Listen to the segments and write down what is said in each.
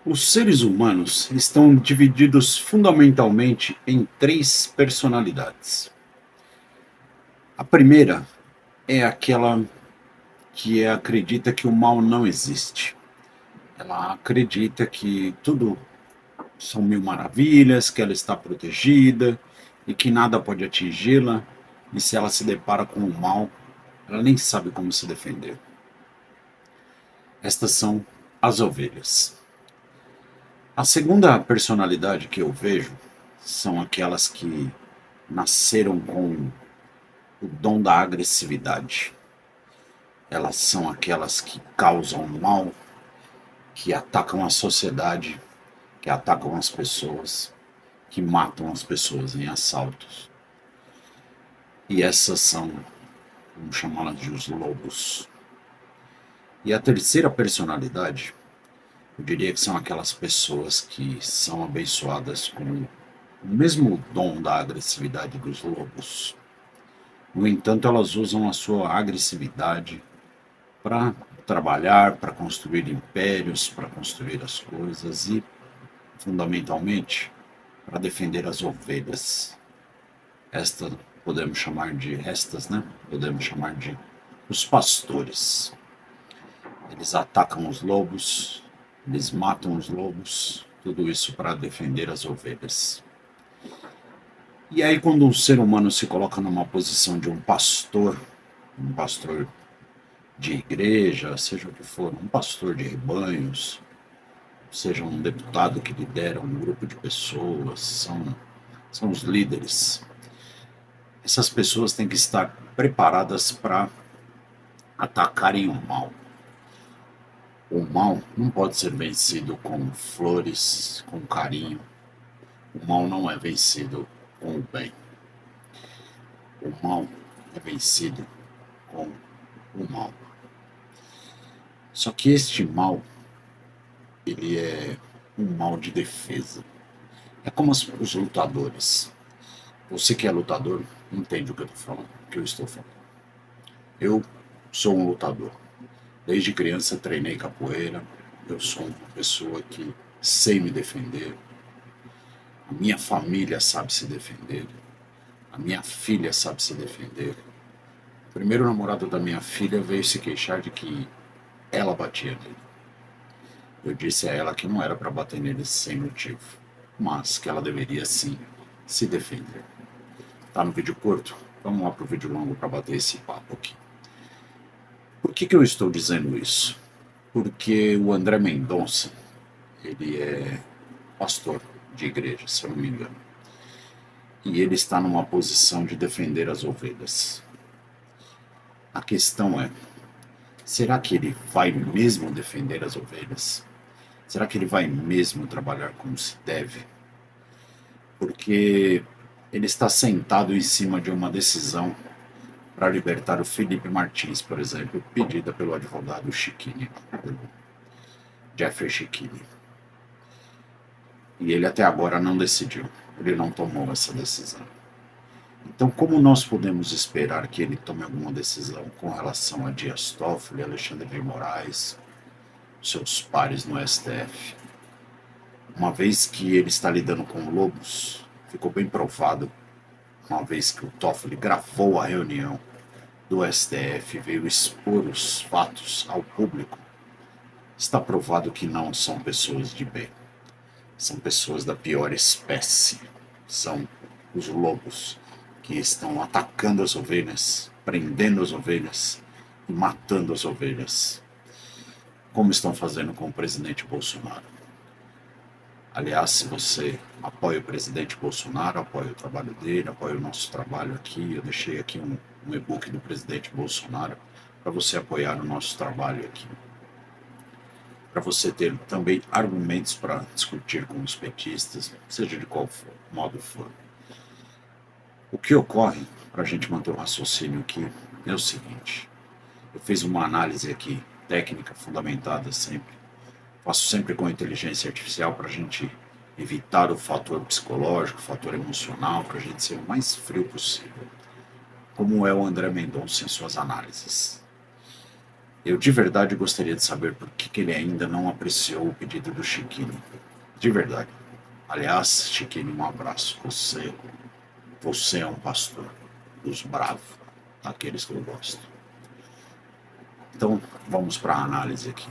Os seres humanos estão divididos fundamentalmente em três personalidades. A primeira é aquela que acredita que o mal não existe. Ela acredita que tudo são mil maravilhas, que ela está protegida e que nada pode atingi-la, e se ela se depara com o mal, ela nem sabe como se defender. Estas são as ovelhas. A segunda personalidade que eu vejo são aquelas que nasceram com o dom da agressividade. Elas são aquelas que causam mal, que atacam a sociedade, que atacam as pessoas, que matam as pessoas em assaltos. E essas são, vamos chamá-las de os lobos. E a terceira personalidade, eu diria que são aquelas pessoas que são abençoadas com o mesmo dom da agressividade dos lobos. No entanto, elas usam a sua agressividade para trabalhar, para construir impérios, para construir as coisas e, fundamentalmente, para defender as ovelhas. Esta podemos chamar de estas, né? Podemos chamar de os pastores. Eles atacam os lobos, eles matam os lobos, tudo isso para defender as ovelhas. E aí, quando um ser humano se coloca numa posição de um pastor de igreja, seja o que for, um pastor de rebanhos, seja um deputado que lidera um grupo de pessoas, são os líderes. Essas pessoas têm que estar preparadas para atacarem o mal. O mal não pode ser vencido com flores, com carinho. O mal não é vencido com o bem. O mal é vencido com o mal. Só que este mal, ele é um mal de defesa. É como os lutadores. Você que é lutador entende o que eu estou falando, o que eu estou falando. Eu sou um lutador. Desde criança treinei capoeira. Eu sou uma pessoa que sei me defender. A minha família sabe se defender. A minha filha sabe se defender. O primeiro namorado da minha filha veio se queixar de que ela batia nele. Eu disse a ela que não era para bater nele sem motivo, mas que ela deveria sim se defender. Tá no vídeo curto? Vamos lá pro vídeo longo para bater esse papo aqui. Por que eu estou dizendo isso? Porque o André Mendonça, ele é pastor de igreja, se eu não me engano. E ele está numa posição de defender as ovelhas. A questão é, será que ele vai mesmo defender as ovelhas? Será que ele vai mesmo trabalhar como se deve? Porque ele está sentado em cima de uma decisão para libertar o Felipe Martins, por exemplo, pedida pelo advogado Chiquini, pelo Jeffrey Chiquini. E ele até agora não decidiu, ele não tomou essa decisão. Então, como nós podemos esperar que ele tome alguma decisão com relação a Dias Toffoli, Alexandre de Moraes, seus pares no STF? Uma vez que ele está lidando com lobos, ficou bem provado, uma vez que o Toffoli gravou a reunião do STF, veio expor os fatos ao público, está provado que não são pessoas de bem. São pessoas da pior espécie. São os lobos que estão atacando as ovelhas, prendendo as ovelhas e matando as ovelhas, como estão fazendo com o presidente Bolsonaro. Aliás, se você apoia o presidente Bolsonaro, apoia o trabalho dele, apoia o nosso trabalho aqui, eu deixei aqui um e-book do presidente Bolsonaro para você apoiar o nosso trabalho aqui. Para você ter também argumentos para discutir com os petistas, seja de qual modo for. O que ocorre, para a gente manter o raciocínio aqui, é o seguinte. Eu fiz uma análise aqui, técnica, fundamentada sempre. Faço sempre com inteligência artificial para a gente evitar o fator psicológico, o fator emocional, para a gente ser o mais frio possível. Como é o André Mendonça em suas análises. Eu de verdade gostaria de saber por que ele ainda não apreciou o pedido do Chiquinho. De verdade. Aliás, Chiquinho, um abraço. Você é um pastor dos bravos, aqueles que eu gosto. Então, vamos para a análise aqui.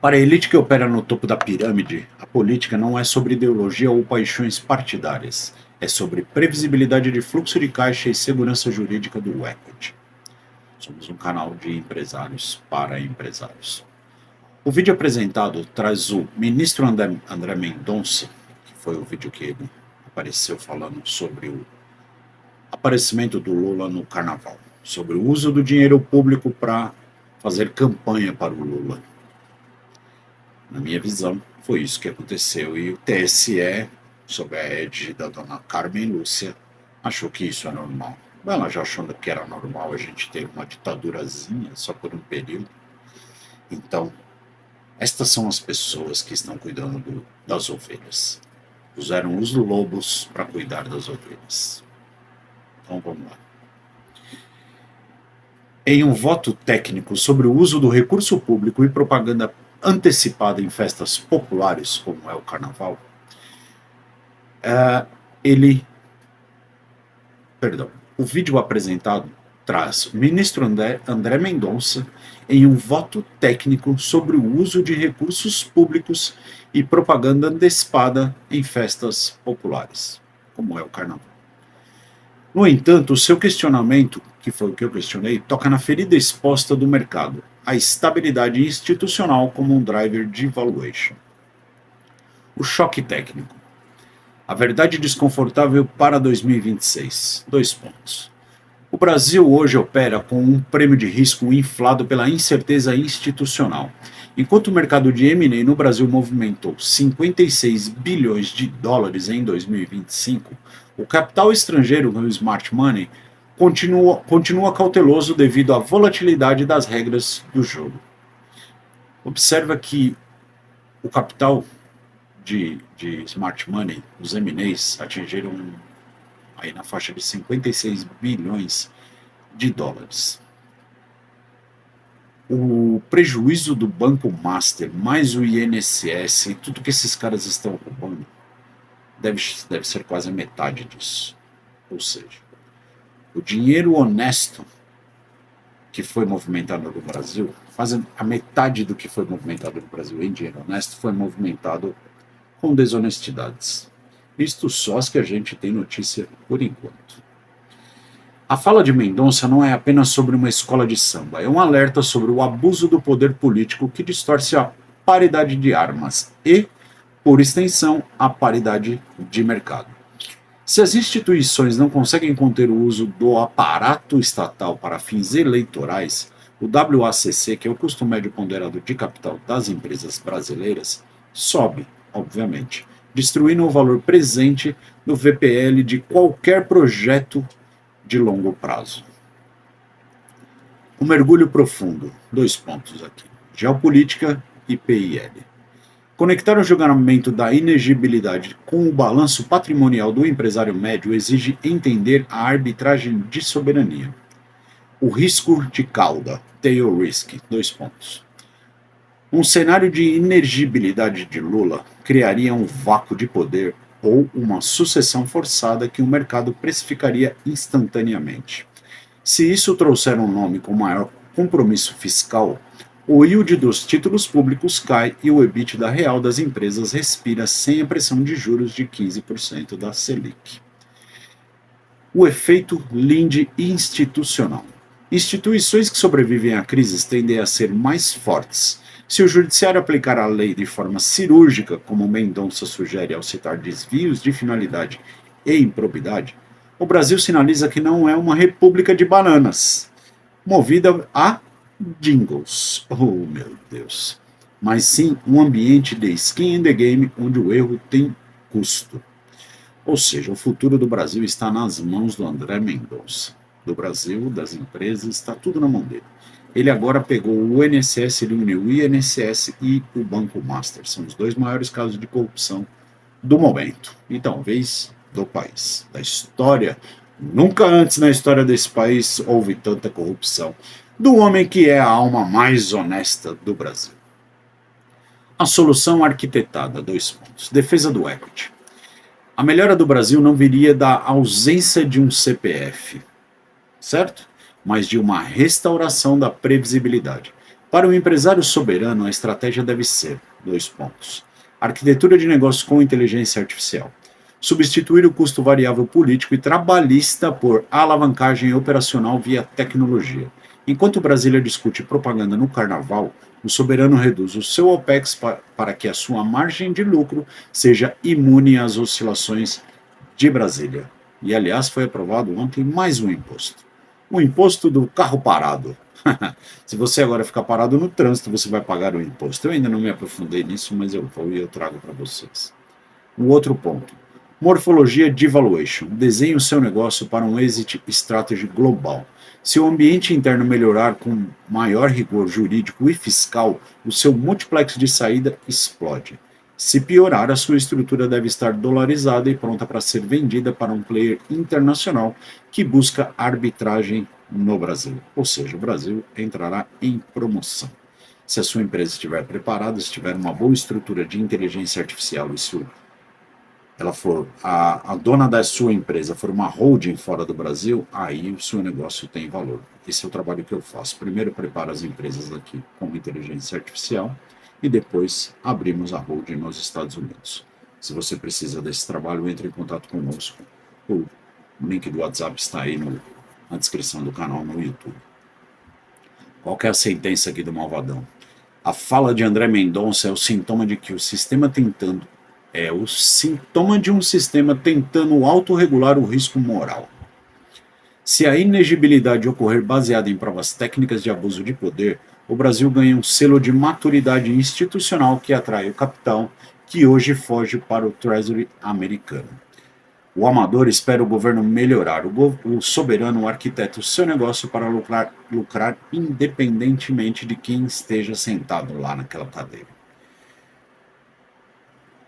Para a elite que opera no topo da pirâmide, a política não é sobre ideologia ou paixões partidárias. É sobre previsibilidade de fluxo de caixa e segurança jurídica do equity. Somos um canal de empresários para empresários. O vídeo apresentado traz o ministro André Mendonça, que foi o vídeo que ele apareceu falando sobre o aparecimento do Lula no carnaval, sobre o uso do dinheiro público para fazer campanha para o Lula. Na minha visão, foi isso que aconteceu e o TSE, sob a égide da dona Carmen Lúcia, achou que isso é normal. Ela já achou que era normal a gente ter uma ditadurazinha só por um período. Então, estas são as pessoas que estão cuidando das ovelhas. Usaram os lobos para cuidar das ovelhas. Então vamos lá. Em um voto técnico sobre o uso do recurso público e propaganda antecipada em festas populares, como é o carnaval, o vídeo apresentado traz o ministro André Mendonça em um voto técnico sobre o uso de recursos públicos e propaganda antecipada em festas populares, como é o carnaval. No entanto, o seu questionamento, que foi o que eu questionei, toca na ferida exposta do mercado, a estabilidade institucional como um driver de valuation. O choque técnico. A verdade desconfortável para 2026. 2 pontos. O Brasil hoje opera com um prêmio de risco inflado pela incerteza institucional. Enquanto o mercado de M&A no Brasil movimentou 56 bilhões de dólares em 2025, o capital estrangeiro no smart money continua cauteloso devido à volatilidade das regras do jogo. Observa que o capital de smart money, os M&As, atingiram aí na faixa de 56 bilhões de dólares. O prejuízo do Banco Master, mais o INSS e tudo que esses caras estão roubando, deve ser quase a metade disso. Ou seja, o dinheiro honesto que foi movimentado no Brasil, quase a metade do que foi movimentado no Brasil em dinheiro honesto foi movimentado com desonestidades. Isto só as que a gente tem notícia por enquanto. A fala de Mendonça não é apenas sobre uma escola de samba, é um alerta sobre o abuso do poder político que distorce a paridade de armas e, por extensão, a paridade de mercado. Se as instituições não conseguem conter o uso do aparato estatal para fins eleitorais, o WACC, que é o custo médio ponderado de capital das empresas brasileiras, sobe, obviamente, destruindo o valor presente no VPL de qualquer projeto de longo prazo. Um mergulho profundo. 2 pontos aqui. Geopolítica e PIL. Conectar o julgamento da inegibilidade com o balanço patrimonial do empresário médio exige entender a arbitragem de soberania. O risco de cauda. Tail risk. 2 pontos. Um cenário de inegibilidade de Lula criaria um vácuo de poder ou uma sucessão forçada que o mercado precificaria instantaneamente. Se isso trouxer um nome com maior compromisso fiscal, o yield dos títulos públicos cai e o EBITDA real das empresas respira sem a pressão de juros de 15% da Selic. O efeito Linde institucional. Instituições que sobrevivem a crises tendem a ser mais fortes. Se o judiciário aplicar a lei de forma cirúrgica, como Mendonça sugere ao citar desvios de finalidade e improbidade, o Brasil sinaliza que não é uma república de bananas, movida a jingles, oh meu Deus, mas sim um ambiente de skin in the game onde o erro tem custo. Ou seja, o futuro do Brasil está nas mãos do André Mendonça. Do Brasil, das empresas, está tudo na mão dele. Ele agora pegou o INSS, ele uniu o INSS e o Banco Master. São os 2 maiores casos de corrupção do momento. E talvez do país, da história. Nunca antes na história desse país houve tanta corrupção do homem que é a alma mais honesta do Brasil. A solução arquitetada, dois pontos. Defesa do equity. A melhora do Brasil não viria da ausência de um CPF, certo? Mas de uma restauração da previsibilidade. Para o empresário soberano, a estratégia deve ser, dois pontos. Arquitetura de negócios com inteligência artificial. Substituir o custo variável político e trabalhista por alavancagem operacional via tecnologia. Enquanto Brasília discute propaganda no carnaval, o soberano reduz o seu OPEX para que a sua margem de lucro seja imune às oscilações de Brasília. E, aliás, foi aprovado ontem mais um imposto. O imposto do carro parado. Se você agora ficar parado no trânsito, você vai pagar o imposto. Eu ainda não me aprofundei nisso, mas eu vou e eu trago para vocês. Um outro ponto. Morfologia de valuation. Desenhe o seu negócio para um exit strategy global. Se o ambiente interno melhorar com maior rigor jurídico e fiscal, o seu multiplex de saída explode. Se piorar, a sua estrutura deve estar dolarizada e pronta para ser vendida para um player internacional que busca arbitragem no Brasil. Ou seja, o Brasil entrará em promoção. Se a sua empresa estiver preparada, se tiver uma boa estrutura de inteligência artificial e se ela for a dona da sua empresa for uma holding fora do Brasil, aí o seu negócio tem valor. Esse é o trabalho que eu faço. Primeiro preparo as empresas aqui com inteligência artificial e depois abrimos a holding nos Estados Unidos. Se você precisa desse trabalho, entre em contato conosco. O link do WhatsApp está aí na descrição do canal no YouTube. Qual que é a sentença aqui do Malvadão? A fala de André Mendonça é o sintoma de que o sistema tentando o sintoma de um sistema tentando autorregular o risco moral. Se a inegibilidade ocorrer baseada em provas técnicas de abuso de poder, o Brasil ganha um selo de maturidade institucional que atrai o capital, que hoje foge para o Treasury americano. O amador espera o governo melhorar, o soberano arquiteta o seu negócio para lucrar independentemente de quem esteja sentado lá naquela cadeira.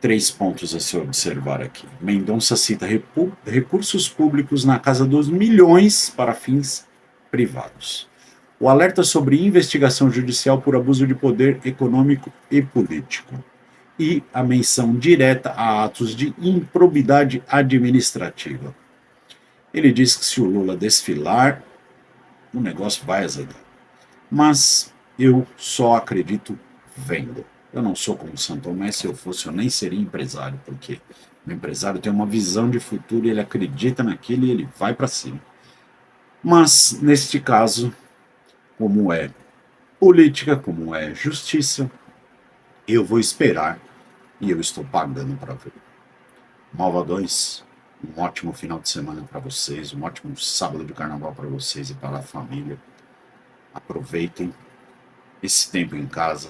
3 pontos a se observar aqui. Mendonça cita recursos públicos na casa dos milhões para fins privados. O alerta sobre investigação judicial por abuso de poder econômico e político. E a menção direta a atos de improbidade administrativa. Ele diz que se o Lula desfilar, o negócio vai azedar. Mas eu só acredito vendo. Eu não sou como São Tomé, se eu fosse eu nem seria empresário, porque o empresário tem uma visão de futuro e ele acredita naquilo e ele vai para cima. Mas, neste caso, como é política, como é justiça, eu vou esperar e eu estou pagando para ver. Malvadões, um ótimo final de semana para vocês, um ótimo sábado de carnaval para vocês e para a família. Aproveitem esse tempo em casa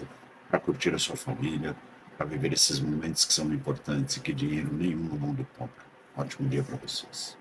para curtir a sua família, para viver esses momentos que são importantes e que dinheiro nenhum no mundo compra. Ótimo dia para vocês.